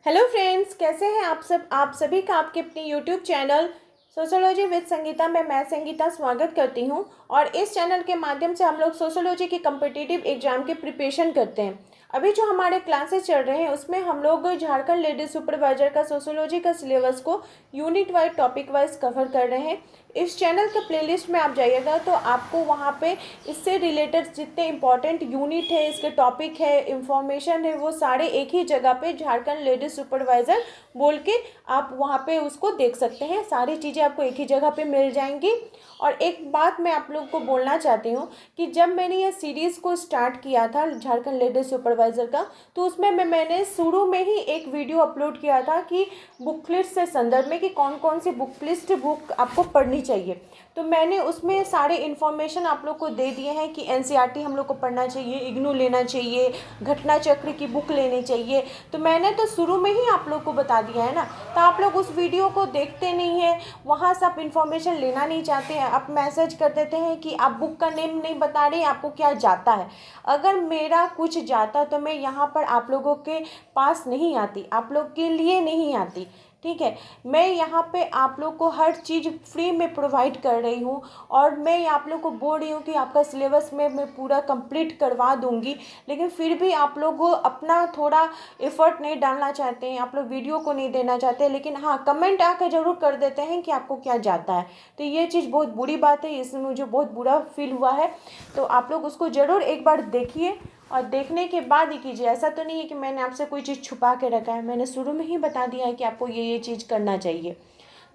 Hello friends, कैसे हैं आप सब। आप सभी का आपके अपने YouTube channel sociology with Sangeeta में मैं संगीता स्वागत करती हूं। और इस चैनल के माध्यम से हम लोग सोशोलॉजी के कम्पिटिटिव एग्जाम के प्रिपरेशन करते हैं। अभी जो हमारे क्लासेस चल रहे हैं उसमें हम लोग झारखंड लेडीज सुपरवाइजर का सोशोलॉजी का सिलेबस को unit wise topic wise cover कर रहे हैं। इस चैनल का प्लेलिस्ट में आप जाइएगा तो आपको वहाँ पे इससे रिलेटेड जितने इम्पॉर्टेंट यूनिट है, इसके टॉपिक है, इंफॉर्मेशन है, वो सारे एक ही जगह पे झारखंड लेडीज सुपरवाइज़र बोल के आप वहाँ पे उसको देख सकते हैं। सारी चीज़ें आपको एक ही जगह पे मिल जाएंगी। और एक बात मैं आप लोग को बोलना चाहती हूँ कि जब मैंने ये सीरीज़ को स्टार्ट किया था झारखंड लेडीज सुपरवाइज़र का, तो उसमें मैंने शुरू में ही एक वीडियो अपलोड किया था कि बुक लिस्ट से संदर्भ में कि कौन कौन सी बुक लिस्ट बुक आपको पढ़नी चाहिए। तो मैंने उसमें सारे इन्फॉर्मेशन आप लोग को दे दिए हैं कि एनसीईआरटी हम लोग को पढ़ना चाहिए, इग्नू लेना चाहिए, घटना चक्र की बुक लेनी चाहिए। तो मैंने तो शुरू में ही आप लोग को बता दिया है ना। तो आप लोग उस वीडियो को देखते नहीं हैं, वहाँ से आप इन्फॉर्मेशन लेना नहीं चाहते हैं, आप मैसेज कर देते हैं कि आप बुक का नेम नहीं बता रहे, आपको क्या जाता है। अगर मेरा कुछ जाता तो मैं यहाँ पर आप लोगों के पास नहीं आती, आप लोग के लिए नहीं आती। ठीक है, मैं यहाँ पे आप लोग को हर चीज़ फ्री में प्रोवाइड कर रही हूँ। और मैं आप लोग को बोल रही हूँ कि आपका सिलेबस में मैं पूरा कंप्लीट करवा दूँगी, लेकिन फिर भी आप लोग अपना थोड़ा एफर्ट नहीं डालना चाहते हैं, आप लोग वीडियो को नहीं देना चाहते। लेकिन हाँ, कमेंट आकर ज़रूर कर देते हैं कि आपको क्या जाता है। तो ये चीज़ बहुत बुरी बात है, इसमें मुझे बहुत बुरा फील हुआ है। तो आप लोग उसको ज़रूर एक बार देखिए और देखने के बाद ही कीजिए। ऐसा तो नहीं है कि मैंने आपसे कोई चीज़ छुपा के रखा है, मैंने शुरू में ही बता दिया है कि आपको ये चीज़ करना चाहिए।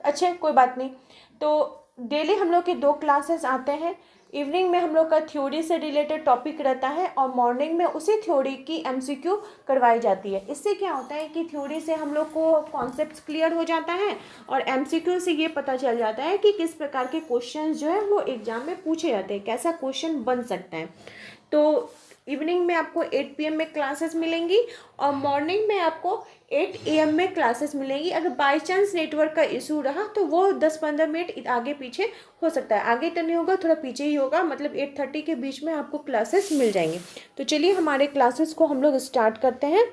अच्छा, कोई बात नहीं। तो डेली हम लोग के 2 क्लासेस आते हैं। इवनिंग में हम लोग का थ्योरी से रिलेटेड टॉपिक रहता है और मॉर्निंग में उसी थ्योरी की एमसीक्यू करवाई जाती है। इससे क्या होता है कि थ्योरी से हम लोग को कॉन्सेप्ट्स क्लियर हो जाता है और एमसीक्यू से ये पता चल जाता है कि किस प्रकार के क्वेश्चन जो है वो एग्जाम में पूछे जाते हैं, कैसा क्वेश्चन बन सकता है। तो इवनिंग में आपको 8 PM में क्लासेस मिलेंगी और मॉर्निंग में आपको 8 AM में क्लासेस मिलेंगी। अगर बाई चांस नेटवर्क का इशू रहा तो वो 10-15 मिनट आगे पीछे हो सकता है, आगे तो नहीं होगा, थोड़ा पीछे ही होगा। मतलब 8:30 के बीच में आपको क्लासेस मिल जाएंगे। तो चलिए हमारे क्लासेस को हम लोग स्टार्ट करते हैं।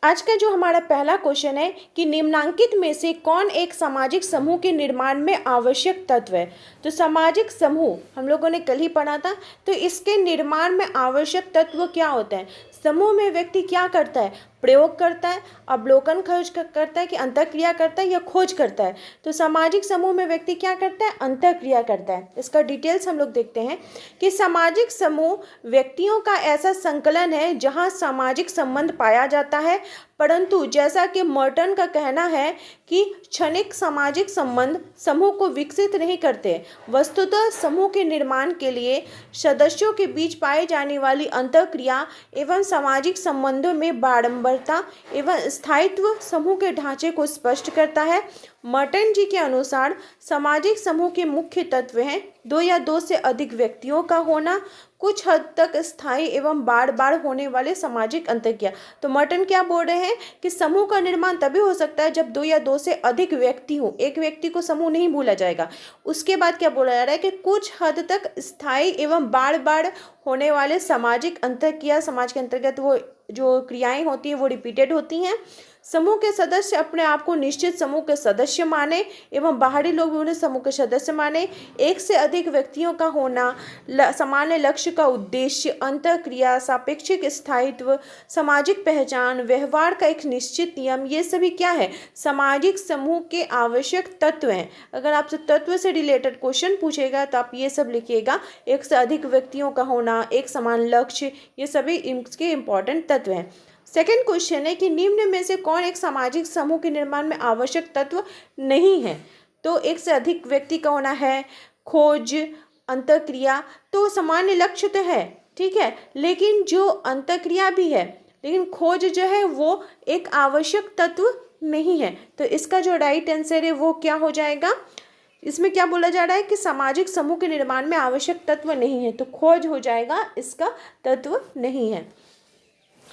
आज का जो हमारा पहला क्वेश्चन है कि निम्नांकित में से कौन एक सामाजिक समूह के निर्माण में आवश्यक तत्व है। तो सामाजिक समूह हम लोगों ने कल ही पढ़ा था। तो इसके निर्माण में आवश्यक तत्व क्या होता है। समूह में व्यक्ति क्या करता है, प्रयोग करता है, अवलोकन खोज करता है कि अंतःक्रिया करता है या खोज करता है। तो सामाजिक समूह में व्यक्ति क्या करता है, अंतःक्रिया करता है। इसका डिटेल्स हम लोग देखते हैं कि सामाजिक समूह व्यक्तियों का ऐसा संकलन है जहां सामाजिक संबंध पाया जाता है, परंतु जैसा कि मर्टन का कहना है कि क्षणिक सामाजिक संबंध समूह को विकसित नहीं करते। वस्तुतः समूह के निर्माण के लिए सदस्यों के बीच पाई जाने वाली अंतःक्रिया एवं सामाजिक संबंधों में बारंबारता एवं स्थायित्व समूह के ढांचे को स्पष्ट करता है। मर्टन जी के अनुसार सामाजिक समूह के मुख्य तत्व हैं 2 या 2 से अधिक व्यक्तियों का होना, कुछ हद तक स्थायी एवं बार बार होने वाले सामाजिक अंतःक्रिया। तो मर्टन क्या बोल रहे हैं कि समूह का निर्माण तभी हो सकता है जब 2 या 2 से अधिक व्यक्ति हो। एक व्यक्ति को समूह नहीं बोला जाएगा। उसके बाद क्या बोला जा रहा है कि कुछ हद तक स्थायी एवं बार बार होने वाले सामाजिक अंतःक्रिया। समाज के अंतर्गत वो जो क्रियाएं होती हैं वो रिपीटेड होती हैं। समूह के सदस्य अपने आप को निश्चित समूह के सदस्य माने एवं बाहरी लोग भी उन्हें समूह के सदस्य माने। एक से अधिक व्यक्तियों का होना, सामान्य लक्ष्य का उद्देश्य, अंतःक्रिया, सापेक्षिक स्थायित्व, सामाजिक पहचान, व्यवहार का एक निश्चित नियम, ये सभी क्या है, सामाजिक समूह के आवश्यक तत्व हैं। अगर आपसे तत्व से रिलेटेड क्वेश्चन पूछेगा तो आप ये सब लिखिएगा। एक से अधिक व्यक्तियों का होना, एक समान लक्ष्य, ये सभी इसके इम्पोर्टेंट तत्व हैं। सेकेंड क्वेश्चन है कि निम्न में से कौन एक सामाजिक समूह के निर्माण में आवश्यक तत्व नहीं है। तो एक से अधिक व्यक्ति का होना है, खोज, अंतःक्रिया, तो सामान्य लक्ष्य तो है, ठीक है, लेकिन जो अंतःक्रिया भी है, लेकिन खोज जो है वो एक आवश्यक तत्व नहीं है। तो इसका जो राइट आंसर है वो क्या हो जाएगा। इसमें क्या बोला जा रहा है कि सामाजिक समूह के निर्माण में आवश्यक तत्व नहीं है, तो खोज हो जाएगा, इसका तत्व नहीं है।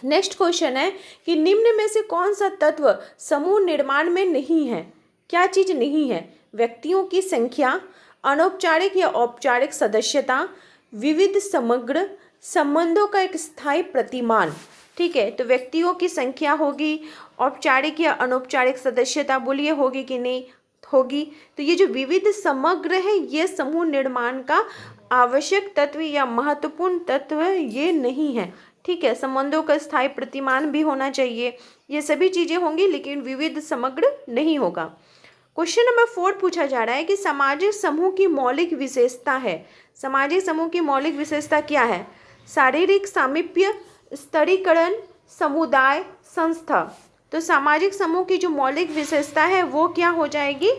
नेक्स्ट क्वेश्चन है कि निम्न में से कौन सा तत्व समूह निर्माण में नहीं है। क्या चीज नहीं है, व्यक्तियों की संख्या, अनौपचारिक या औपचारिक सदस्यता, विविध समग्र संबंधों का एक स्थायी प्रतिमान। ठीक है, तो व्यक्तियों की संख्या होगी, औपचारिक या अनौपचारिक सदस्यता बोलिए होगी कि नहीं होगी। तो ये जो विविध समग्र है ये समूह निर्माण का आवश्यक तत्व या महत्वपूर्ण तत्व ये नहीं है। ठीक है, संबंधों का स्थायी प्रतिमान भी होना चाहिए, ये सभी चीजें होंगी लेकिन विविध समग्र नहीं होगा। क्वेश्चन नंबर 4 पूछा जा रहा है कि सामाजिक समूह की मौलिक विशेषता है। सामाजिक समूह की मौलिक विशेषता क्या है? शारीरिक सामीप्य, स्तरीकरण, समुदाय, संस्था। तो सामाजिक समूह की जो मौलिक विशेषता है वो क्या हो जाएगी?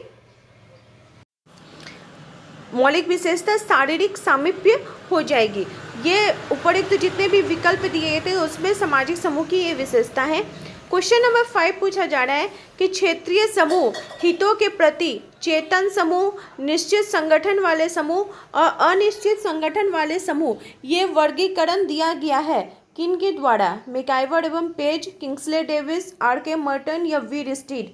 मौलिक विशेषता शारीरिक सामीप्य हो जाएगी। ये उपरोक्त जितने भी विकल्प दिए थे उसमें सामाजिक समूह की ये विशेषता है। क्वेश्चन नंबर 5 पूछा जा रहा है कि क्षेत्रीय समूह हितों के प्रति चेतन समूह, निश्चित संगठन वाले समूह और अनिश्चित संगठन वाले समूह, ये वर्गीकरण दिया गया है किनके द्वारा? मैकआइवर एवं Page, Kingsley Davis, R K. Merton या वी स्टीड।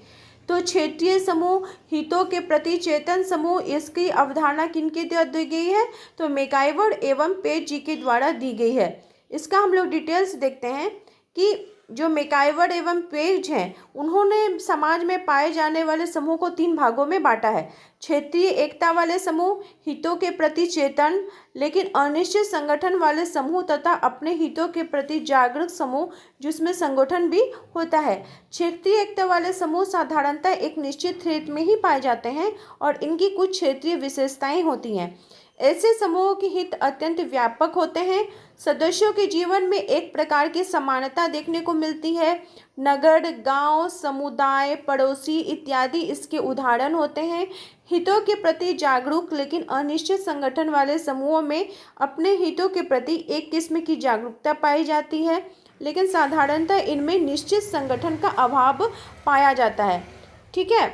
तो क्षेत्रीय समूह हितों के प्रति चेतन समूह, इसकी अवधारणा किनके द्वारा दी गई है? तो मैकआइवर एवं पेज जी के द्वारा दी गई है। इसका हम लोग डिटेल्स देखते हैं कि जो मैकआइवर एवं पेज हैं उन्होंने समाज में पाए जाने वाले समूह को 3 भागों में बांटा है। क्षेत्रीय एकता वाले समूह, हितों के प्रति चेतन लेकिन अनिश्चित संगठन वाले समूह तथा अपने हितों के प्रति जागरूक समूह जिसमें संगठन भी होता है। क्षेत्रीय एकता वाले समूह साधारणतः एक निश्चित क्षेत्र में ही पाए जाते हैं और इनकी कुछ क्षेत्रीय विशेषताएं होती हैं। ऐसे समूहों के हित अत्यंत व्यापक होते हैं। सदस्यों के जीवन में एक प्रकार की समानता देखने को मिलती है। नगर, गांव, समुदाय, पड़ोसी इत्यादि इसके उदाहरण होते हैं। हितों के प्रति जागरूक लेकिन अनिश्चित संगठन वाले समूहों में अपने हितों के प्रति एक किस्म की जागरूकता पाई जाती है लेकिन साधारणतः इनमें निश्चित संगठन का अभाव पाया जाता है। ठीक है,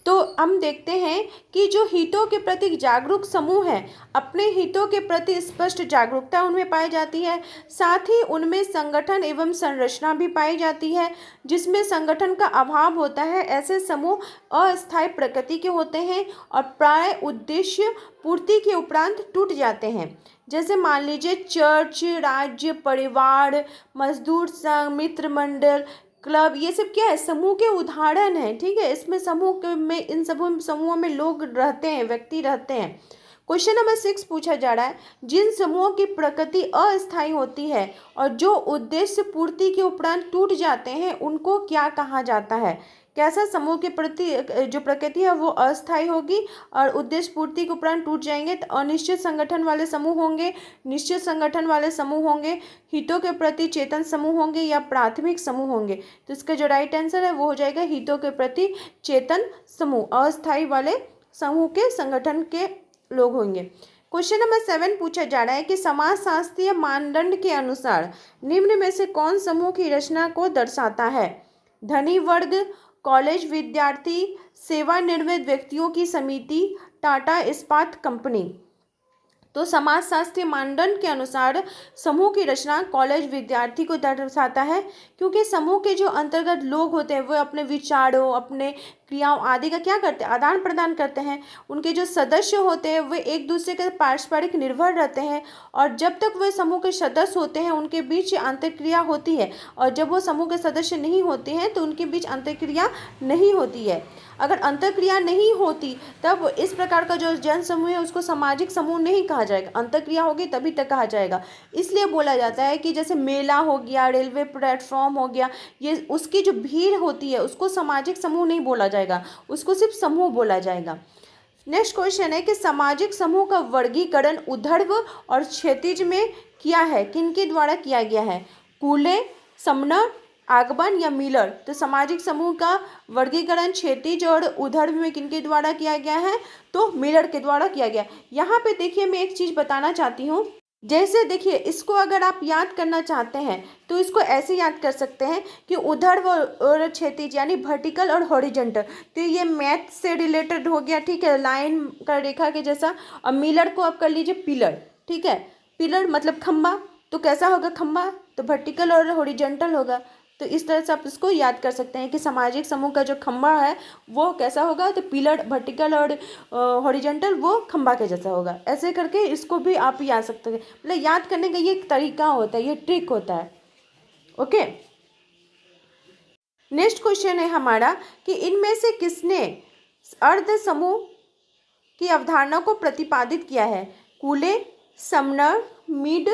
तो हम देखते हैं कि जो हितों के प्रति जागरूक समूह है अपने हितों के प्रति स्पष्ट जागरूकता उनमें पाई जाती है, साथ ही उनमें संगठन एवं संरचना भी पाई जाती है। जिसमें संगठन का अभाव होता है ऐसे समूह अस्थायी प्रकृति के होते हैं और प्राय उद्देश्य पूर्ति के उपरांत टूट जाते हैं। जैसे मान लीजिए चर्च, राज्य, परिवार, मजदूर संघ, मित्र मंडल, क्लब, ये सब क्या है? समूह के उदाहरण हैं। ठीक है, इसमें में इन समूहों में लोग रहते हैं, व्यक्ति रहते हैं। क्वेश्चन नंबर 6 पूछा जा रहा है, जिन समूहों की प्रकृति अस्थायी होती है और जो उद्देश्य पूर्ति के उपरांत टूट जाते हैं उनको क्या कहा जाता है? कैसा समूह के प्रति जो प्रकृति है वो अस्थायी होगी और उद्देश्य पूर्ति के उपरांत टूट जाएंगे तो अनिश्चित संगठन वाले समूह होंगे, निश्चित संगठन वाले समूह होंगे, हितों के प्रति चेतन समूह होंगे या प्राथमिक समूह होंगे। तो इसका जो राइट आंसर है वो हो जाएगा हितों के प्रति चेतन समूह, अस्थायी वाले समूह के संगठन के लोग होंगे। क्वेश्चन नंबर 7 पूछा जा रहा है कि समाजशास्त्रीय मानदंड के अनुसार निम्न में से कौन समूह की रचना को दर्शाता है? धनी वर्ग, कॉलेज विद्यार्थी, सेवानिवृत्त व्यक्तियों की समिति, टाटा इस्पात कंपनी। तो समाजशास्त्रीय मानदंड के अनुसार समूह की रचना कॉलेज विद्यार्थी को दर्शाता है क्योंकि समूह के जो अंतर्गत लोग होते हैं वो अपने विचारों, अपने क्रियाओं आदि का क्या करते हैं? आदान प्रदान करते हैं। उनके जो सदस्य होते हैं वे एक दूसरे के पारस्परिक निर्भर रहते हैं और जब तक वे समूह के सदस्य होते हैं उनके बीच अंतर्क्रिया होती है और जब वो समूह के सदस्य नहीं होते हैं तो उनके बीच अंतर्क्रिया नहीं होती है। अगर अंतर्क्रिया नहीं होती तब इस प्रकार का जो जन समूह है उसको सामाजिक समूह नहीं कहा जाएगा, अंतर्क्रिया होगी तभी तक कहा जाएगा। इसलिए बोला जाता है कि जैसे मेला हो गया, रेलवे प्लेटफॉर्म हो गया, ये उसकी जो भीड़ होती है उसको सामाजिक समूह नहीं बोला जाएगा, उसको सिर्फ समूह बोला जाएगा। नेक्स्ट क्वेश्चन है कि सामाजिक समूह का वर्गीकरण ऊर्ध्व और क्षैतिज में किया है, किनके द्वारा किया गया है? कूले, समनर, आगबन या मिलर। तो सामाजिक समूह का वर्गीकरण क्षैतिज और ऊर्ध्व में किनके द्वारा किया गया है? तो मिलर के द्वारा किया गया। यहाँ पे देखिए मैं एक चीज बताना चाहती हूँ, जैसे देखिए इसको अगर आप याद करना चाहते हैं तो इसको ऐसे याद कर सकते हैं कि ऊर्ध्व और क्षैतिज यानी वर्टिकल और हॉरिजॉन्टल, तो ये मैथ से रिलेटेड हो गया। ठीक है, लाइन का रेखा के जैसा। और मिलर को आप कर लीजिए पिलर। ठीक है, पिलर मतलब खंबा, तो कैसा होगा खंबा? तो वर्टिकल और हॉरिजॉन्टल होगा। तो इस तरह से आप इसको याद कर सकते हैं कि सामाजिक समूह का जो खंबा है वो कैसा होगा? तो पिलर वर्टिकल और हॉरिजॉन्टल वो खंबा के जैसा होगा। ऐसे करके इसको भी आप याद सकते हैं। मतलब याद करने का ये एक तरीका होता है, ये ट्रिक होता है। ओके। नेक्स्ट क्वेश्चन है हमारा कि इनमें से किसने अर्ध समूह की अवधारणा को प्रतिपादित किया है? कूले, समनर, मीड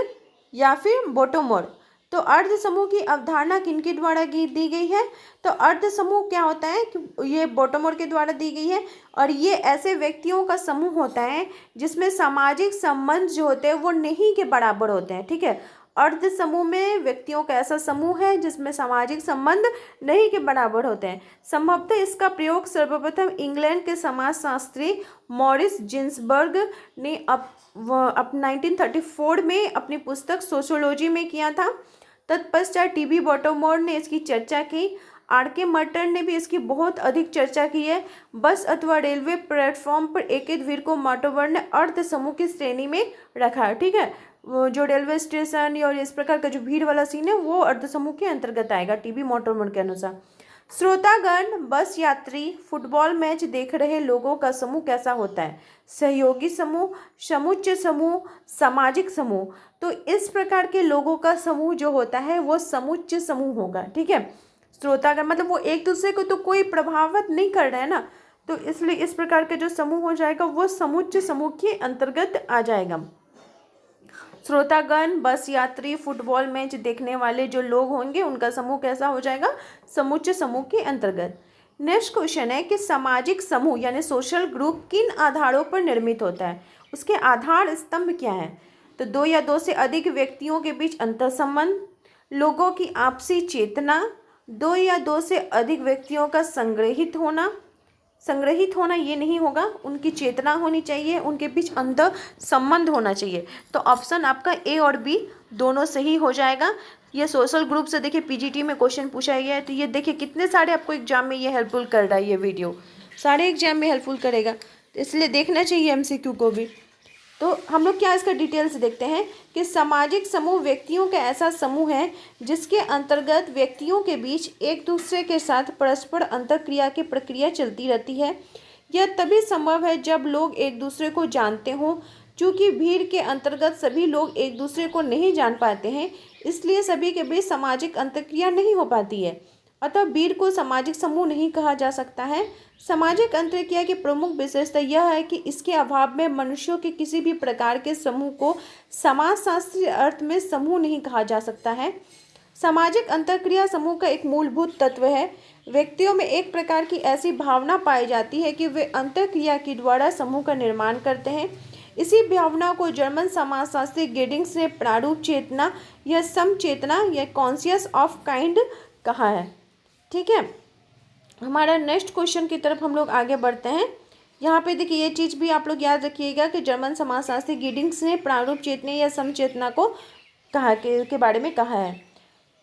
या फिर बोटोमोर। तो अर्ध समूह की अवधारणा किनके द्वारा दी गई है? तो अर्ध समूह क्या होता है कि ये बोटोमोर के द्वारा दी गई है, और ये ऐसे व्यक्तियों का समूह होता है जिसमें सामाजिक संबंध जो होते हैं वो नहीं के बराबर होते हैं। ठीक है, अर्ध समूह में व्यक्तियों का ऐसा समूह है जिसमें सामाजिक संबंध नहीं के बराबर होते हैं। संभवतः इसका प्रयोग सर्वप्रथम इंग्लैंड के समाजशास्त्री मॉरिस जिन्सबर्ग ने 1934 में अपनी पुस्तक सोशियोलॉजी में किया था। तत्पश्चात टीबी बोटोमोर ने इसकी चर्चा की। आर.के. मर्टन ने भी इसकी बहुत अधिक चर्चा की है। बस अथवा रेलवे प्लेटफॉर्म पर एक भीड़ को मोटोमोर ने अर्ध समूह की श्रेणी में रखा है। ठीक है, वो जो रेलवे स्टेशन और इस प्रकार का जो भीड़ वाला सीन है वो अर्ध समूह के अंतर्गत आएगा टीबी मोटोमोर के अनुसार। श्रोतागण, बस यात्री, फुटबॉल मैच देख रहे लोगों का समूह कैसा होता है? सहयोगी समूह, समुच्चय समूह, सामाजिक समूह। तो इस प्रकार के लोगों का समूह जो होता है वो समुच्चय समूह होगा। ठीक है, श्रोतागण मतलब वो एक दूसरे को तो कोई प्रभावित नहीं कर रहे हैं ना, तो इसलिए इस प्रकार के जो समूह हो जाएगा वो समुच्चय समूह के अंतर्गत आ जाएगा। श्रोतागण, बस यात्री, फुटबॉल मैच देखने वाले जो लोग होंगे उनका समूह कैसा हो जाएगा? समुच्चय समूह के अंतर्गत। नेक्स्ट क्वेश्चन है कि सामाजिक समूह यानी सोशल ग्रुप किन आधारों पर निर्मित होता है? उसके आधार स्तंभ क्या है? तो 2 या 2 से अधिक व्यक्तियों के बीच अंतर संबंध, लोगों की आपसी चेतना, 2 या 2 से अधिक व्यक्तियों का संग्रहित होना ये नहीं होगा, उनकी चेतना होनी चाहिए, उनके बीच अंतर संबंध होना चाहिए। तो ऑप्शन आपका ए और बी दोनों सही हो जाएगा। ये सोशल ग्रुप से देखिए पीजीटी में क्वेश्चन पूछा गया है, तो ये देखिए कितने सारे आपको एग्जाम में ये हेल्पफुल कर रहा है, ये वीडियो सारे एग्जाम में हेल्पफुल करेगा, तो इसलिए देखना चाहिए एमसीक्यू को भी। तो हम लोग क्या इसका डिटेल से देखते हैं कि सामाजिक समूह व्यक्तियों का ऐसा समूह है जिसके अंतर्गत व्यक्तियों के बीच एक दूसरे के साथ परस्पर अंतःक्रिया की प्रक्रिया चलती रहती है। यह तभी संभव है जब लोग एक दूसरे को जानते हों। चूँकि भीड़ के अंतर्गत सभी लोग एक दूसरे को नहीं जान पाते हैं, इसलिए सभी के बीच सामाजिक अंतःक्रिया नहीं हो पाती है। अतः भीड़ को सामाजिक समूह नहीं कहा जा सकता है। सामाजिक अंतःक्रिया की प्रमुख विशेषता यह है कि इसके अभाव में मनुष्यों के किसी भी प्रकार के समूह को समाजशास्त्रीय अर्थ में समूह नहीं कहा जा सकता है। सामाजिक अंतःक्रिया समूह का एक मूलभूत तत्व है। व्यक्तियों में एक प्रकार की ऐसी भावना पाई जाती है कि वे अंतःक्रिया के द्वारा समूह का निर्माण करते हैं। इसी भावना को जर्मन समाजशास्त्री गेडिंग्स ने प्रारूप चेतना या समचेतना या कॉन्शियस ऑफ काइंड कहा है। ठीक है, हमारा नेक्स्ट क्वेश्चन की तरफ हम लोग आगे बढ़ते हैं। यहाँ पे देखिए ये चीज़ भी आप लोग याद रखिएगा कि जर्मन समाजशास्त्री गिडिंग्स ने प्रारूप चेतना या समचेतना को के बारे में कहा है।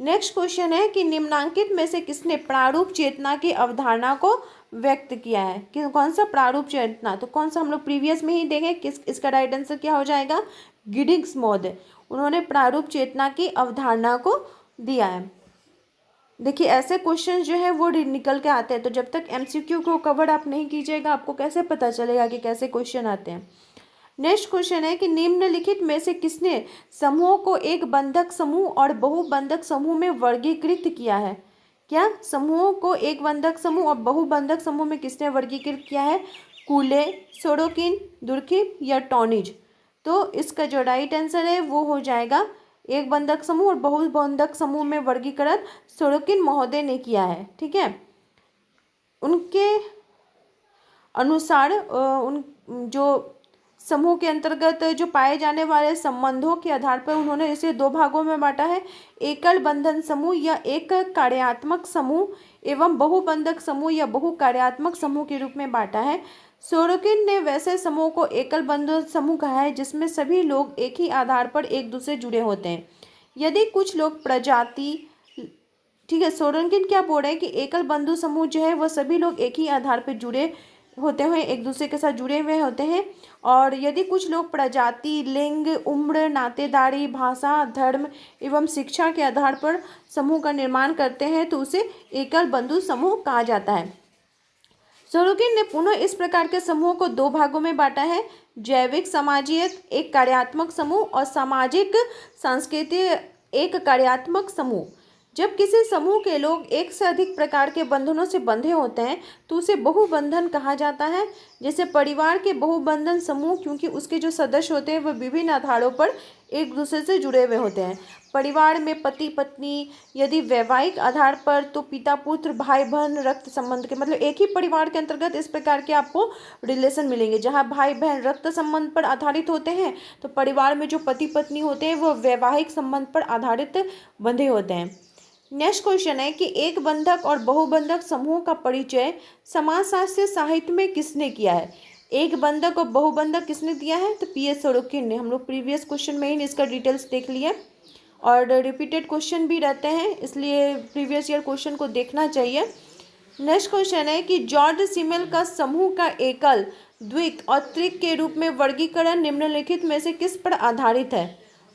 नेक्स्ट क्वेश्चन है कि निम्नांकित में से किसने प्रारूप चेतना की अवधारणा को व्यक्त किया है? कि कौन सा प्रारूप चेतना? तो कौन सा हम लोग प्रीवियस में ही देंगे, इसका राइट आंसर क्या हो जाएगा? गिडिंग्स महोदय, उन्होंने प्रारूप चेतना की अवधारणा को दिया है। देखिए ऐसे क्वेश्चन जो है वो निकल के आते हैं, तो जब तक एमसीक्यू को कवर आप नहीं कीजिएगा आपको कैसे पता चलेगा कि कैसे क्वेश्चन आते हैं। नेक्स्ट क्वेश्चन है कि निम्नलिखित में से किसने समूह को एक बंधक समूह और बहुबंधक समूह में वर्गीकृत किया है? क्या समूह को एक बंधक समूह और बहुबंधक समूह में किसने वर्गीकृत किया है? कूले, सोरोकिन, दुर्खिम या टॉनिज। तो इसका जो राइट आंसर है वो हो जाएगा एक बंधक समूह और बहुबंधक समूह में वर्गीकरण सोरोकिन महोदय ने किया है। ठीक है, उनके अनुसार उन जो समूह के अंतर्गत जो पाए जाने वाले संबंधों के आधार पर उन्होंने इसे 2 भागों में बांटा है, एकल बंधन समूह या एक कार्यात्मक समूह एवं बहुबंधक समूह या बहुकार्यात्मक समूह के रूप में बांटा है। सोरोकिन ने वैसे समूह को एकल बंधन समूह कहा है जिसमें सभी लोग एक ही आधार पर एक दूसरे जुड़े होते हैं। यदि कुछ लोग प्रजाति, ठीक है, सोरोकिन क्या बोल रहे हैं कि एकल बंधु समूह जो है वह सभी लोग एक ही आधार पर जुड़े होते हुए एक दूसरे के साथ जुड़े हुए होते हैं, और यदि कुछ लोग प्रजाति, लिंग, उम्र, नातेदारी, भाषा, धर्म एवं शिक्षा के आधार पर समूह का निर्माण करते हैं तो उसे एकल बंधु समूह कहा जाता है। सोरोकिन ने पुनः इस प्रकार के समूह को 2 भागों में बांटा है, जैविक सामाजिक एक कार्यात्मक समूह और सामाजिक सांस्कृतिक एक कार्यात्मक समूह। जब किसी समूह के लोग एक से अधिक प्रकार के बंधनों से बंधे होते हैं तो उसे बहुबंधन कहा जाता है। जैसे परिवार के बहुबंधन समूह, क्योंकि उसके जो सदस्य होते हैं वह विभिन्न आधारों पर एक दूसरे से जुड़े हुए होते हैं। परिवार में पति पत्नी, यदि वैवाहिक आधार पर तो पिता पुत्र, भाई बहन, रक्त संबंध के, मतलब एक ही परिवार के अंतर्गत इस प्रकार के आपको रिलेशन मिलेंगे। जहाँ भाई बहन रक्त संबंध पर आधारित होते हैं तो परिवार में जो पति पत्नी होते हैं वो वैवाहिक संबंध पर आधारित बंधे होते हैं। नेक्स्ट क्वेश्चन है कि एक बंधक और बहुबंधक समूह का परिचय समाजशास्त्र साहित्य में किसने किया है? एक बंधक और बहुबंधक किसने दिया है? तो पी.एस. सोरोकिन ने। हम लोग प्रीवियस क्वेश्चन में ही इसका डिटेल्स देख लिए और रिपीटेड क्वेश्चन भी रहते हैं, इसलिए प्रीवियस ईयर क्वेश्चन को देखना चाहिए। नेक्स्ट क्वेश्चन है कि जॉर्ज सिमेल का समूह का एकल, द्विक और त्रिक के रूप में वर्गीकरण निम्नलिखित में से किस पर आधारित है?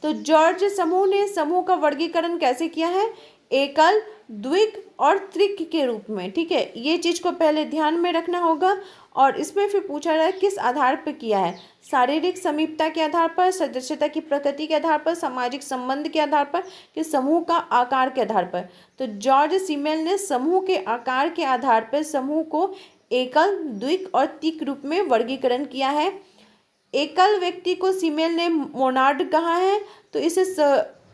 तो जॉर्ज समूह ने समूह का वर्गीकरण कैसे किया है? एकल, द्विक और त्रिक के रूप में। ठीक है, ये चीज को पहले ध्यान में रखना होगा। और इसमें फिर पूछा रहा है किस आधार पर किया है? शारीरिक समीपता के आधार पर, सदस्यता की प्रकृति के आधार पर, सामाजिक संबंध के आधार पर, कि समूह का आकार के आधार पर? तो जॉर्ज सिमेल ने समूह के आकार के आधार पर समूह को एकल, द्विक और त्रिक रूप में वर्गीकरण किया है। एकल व्यक्ति को सिमेल ने मोनार्ड कहा है, तो इसे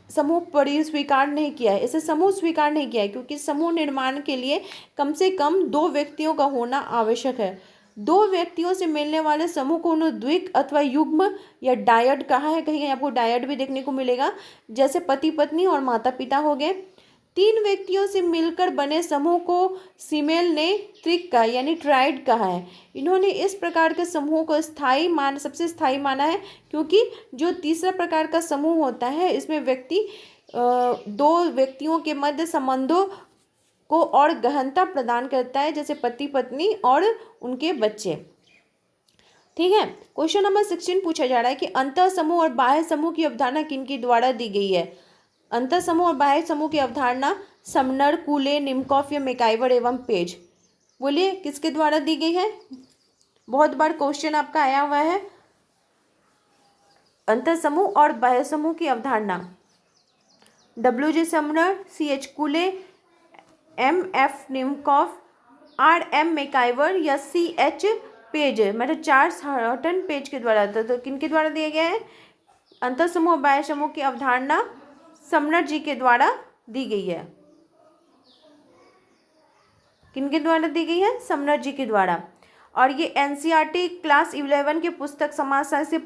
समूह स्वीकार नहीं किया है, इसे समूह स्वीकार नहीं किया है, क्योंकि समूह निर्माण के लिए कम से कम 2 व्यक्तियों का होना आवश्यक है। 2 व्यक्तियों से मिलने वाले समूह को उन्होंने द्विक अथवा युग्म या डायड कहा है। कहीं आपको डायड भी देखने को मिलेगा, जैसे पति पत्नी और माता पिता हो गए। 3 व्यक्तियों से मिलकर बने समूह को सिमेल ने त्रिक का यानी ट्राइड कहा है। इन्होंने इस प्रकार के समूह को सबसे स्थायी माना है, क्योंकि जो तीसरा प्रकार का समूह होता है इसमें व्यक्ति 2 व्यक्तियों के मध्य संबंधों को और गहनता प्रदान करता है, जैसे पति पत्नी और उनके बच्चे। ठीक है, क्वेश्चन नंबर 16 पूछा जा रहा है कि अंतः समूह और बाह्य समूह की अवधारणा किनके द्वारा दी गई है? अंतर समूह और बाह्य समूह की अवधारणा समनर, कूले, निमकॉफ या मैकाइवर एवं पेज। बोलिए किसके द्वारा दी गई है? बहुत बार क्वेश्चन आपका आया हुआ है। अंतर समूह और बाह्य समूह की अवधारणा W.J. Sumner, C.H. कूले, M.F. निमकॉफ, R.M. MacIver या C.H. पेज, मतलब चार्ल्स हटन पेज के द्वारा। तो किनके द्वारा दिया गया है? अंतर समूह और बाह्य समूह की अवधारणा समनर जी के द्वारा दी गई है। किनके द्वारा दी गई है? समनर जी के द्वारा। और ये एनसीईआरटी क्लास 11 की पुस्तक समाजशास्त्र से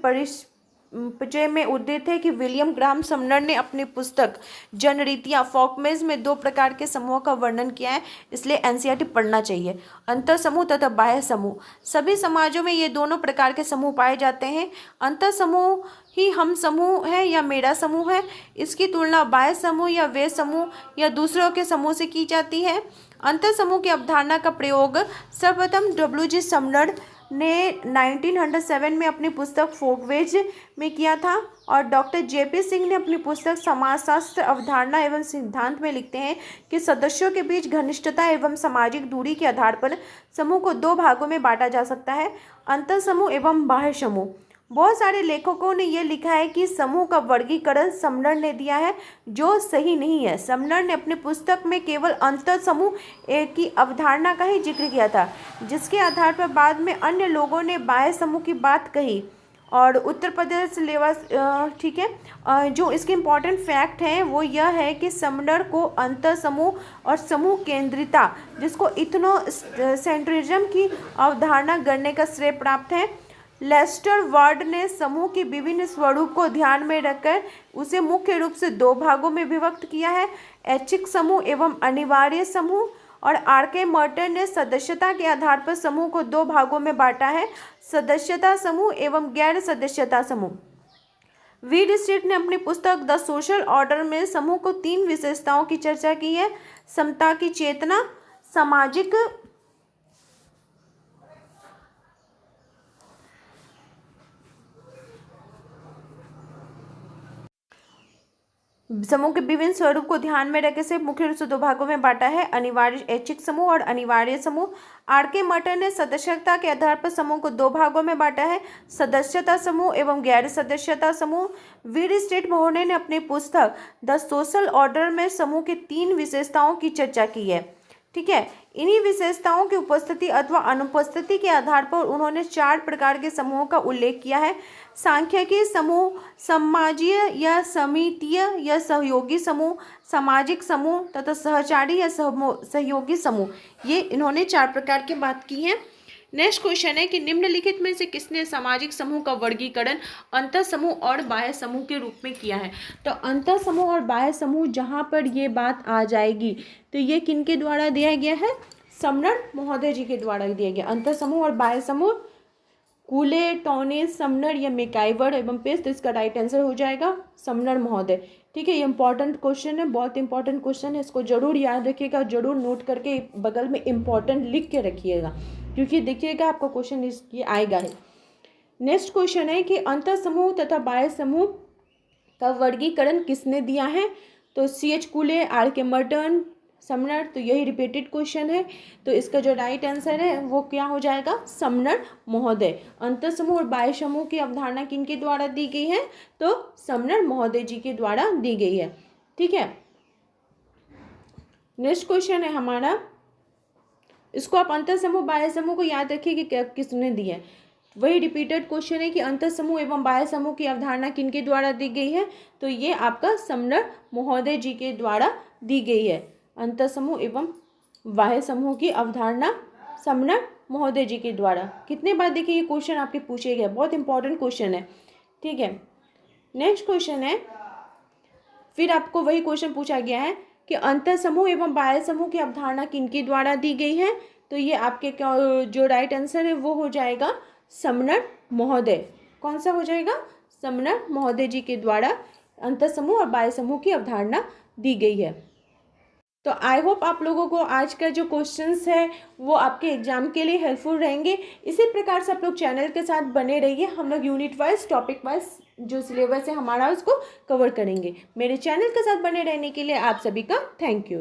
परिचय में उद्धृत है कि विलियम ग्राहम समनर ने अपनी पुस्तक जनरीतियाँ फॉकमेज में 2 प्रकार के समूहों का वर्णन किया है, इसलिए एनसीईआरटी पढ़ना चाहिए। अंतर समूह तथा बाह्य समूह, सभी समाजों में ये दोनों प्रकार के समूह पाए जाते हैं। अंतर समूह ही हम समूह है या मेरा समूह है, इसकी तुलना बाह्य समूह या वे समूह या दूसरों के समूह से की जाती है। अंतर समूह की अवधारणा का प्रयोग सर्वप्रथम W.J. समनर ने 1907 में अपनी पुस्तक फोकवेज में किया था और डॉक्टर J.P. सिंह ने अपनी पुस्तक समाजशास्त्र अवधारणा एवं सिद्धांत में लिखते हैं कि सदस्यों के बीच घनिष्ठता एवं सामाजिक दूरी के आधार पर समूह को 2 भागों में बांटा जा सकता है, अंतर समूह एवं बाह्य समूह। बहुत सारे लेखकों ने यह लिखा है कि समूह का वर्गीकरण समनर ने दिया है, जो सही नहीं है। समनर ने अपनी पुस्तक में केवल अंतर समूह की अवधारणा का ही जिक्र किया था, जिसके आधार पर बाद में अन्य लोगों ने बाह्य समूह की बात कही। और उत्तर प्रदेश लेवा, ठीक है, जो इसके इम्पॉर्टेंट फैक्ट हैं वो यह है कि समनर को अंतर समूह और समूह केंद्रिता, जिसको इथनो सेंट्रिज्म की अवधारणा गढ़ने का श्रेय प्राप्त है। लेस्टर वार्ड ने समूह के विभिन्न स्वरूप को ध्यान में रखकर उसे मुख्य रूप से 2 भागों में विभक्त किया है, ऐच्छिक समूह एवं अनिवार्य समूह। और R.K. मर्टन ने सदस्यता के आधार पर समूह को 2 भागों में बांटा है, सदस्यता समूह एवं गैर सदस्यता समूह। वीड स्ट्रीट ने अपनी पुस्तक द सोशल ऑर्डर में समूह को 3 विशेषताओं की चर्चा की है, समता की चेतना, सामाजिक समूह के विभिन्न स्वरूप को ध्यान में रखकर से मुख्य रूप से दो भागों में बांटा है, अनिवार्य ऐच्छिक समूह और अनिवार्य समूह। आर.के. मर्टन ने सदस्यता के आधार पर समूह को दो भागों में बांटा है, सदस्यता समूह एवं गैर सदस्यता समूह। वीर स्ट्रीट मोहने ने अपनी पुस्तक द सोशल ऑर्डर में समूह के 3 विशेषताओं की चर्चा की है। ठीक है, इन्हीं विशेषताओं की उपस्थिति अथवा अनुपस्थिति के आधार पर उन्होंने 4 प्रकार के समूहों का उल्लेख किया है। सांख्यिकी समूह, समाजीय या समितीय या सहयोगी समूह, सामाजिक समूह तथा सहचारी या सहयोगी समूह, ये इन्होंने 4 प्रकार की बात की है। नेक्स्ट क्वेश्चन है कि निम्नलिखित में से किसने सामाजिक समूह का वर्गीकरण अंतः समूह और बाह्य समूह के रूप में किया है। तो अंतः समूह और बाह्य समूह जहाँ पर ये बात आ जाएगी तो ये किनके द्वारा दिया गया है, समनर महोदय जी के द्वारा दिया गया। अंतः समूह और बाह्य समूह कूले, टोने, समनर या मैकाइवर एवं पेस्ट, तो इसका राइट आंसर हो जाएगा समनर महोदय। ठीक है, ये इंपॉर्टेंट क्वेश्चन है, बहुत इंपॉर्टेंट क्वेश्चन है, इसको जरूर याद रखिएगा, जरूर नोट करके बगल में इंपॉर्टेंट लिख के रखिएगा, क्योंकि देखिएगा आपका क्वेश्चन इसकी आएगा है। नेक्स्ट क्वेश्चन है कि अंतः समूह तथा बाह्य समूह का वर्गीकरण किसने दिया है। तो C.H. कूले, R.के. मर्टन, समनर, तो यही रिपीटेड क्वेश्चन है, तो इसका जो राइट आंसर है वो क्या हो जाएगा, समनर महोदय। अंतः समूह और बाह्य समूह की अवधारणा किनके द्वारा दी गई है, तो समनर महोदय जी के द्वारा दी गई है। ठीक है, नेक्स्ट क्वेश्चन है हमारा, इसको आप अंतः समूह बाह्य समूह को याद रखिए कि किसने दी है। वही रिपीटेड क्वेश्चन है कि अंतः समूह एवं बाह्य समूह की अवधारणा किनके द्वारा दी गई है, तो ये आपका समनर महोदय जी के द्वारा दी गई है। अंतः समूह एवं बाह्य समूह की अवधारणा समनर महोदय जी के द्वारा। कितने बार देखिए ये क्वेश्चन आपके पूछे गए, बहुत इंपॉर्टेंट क्वेश्चन है। ठीक है, नेक्स्ट क्वेश्चन है, फिर आपको वही क्वेश्चन पूछा गया है कि अंतः समूह एवं बाह्य समूह की अवधारणा किनके द्वारा दी गई है, तो ये आपके जो राइट आंसर है वो हो जाएगा समनर महोदय। कौन सा हो जाएगा, समनर महोदय जी के द्वारा अंतः समूह और बाह्य समूह की अवधारणा दी गई है। तो आई होप आप लोगों को आज का जो क्वेश्चंस है वो आपके एग्जाम के लिए हेल्पफुल रहेंगे। इसी प्रकार से आप लोग चैनल के साथ बने रहिए, हम लोग यूनिट वाइज टॉपिक वाइज जो सिलेबस है हमारा उसको कवर करेंगे। मेरे चैनल के साथ बने रहने के लिए आप सभी का थैंक यू।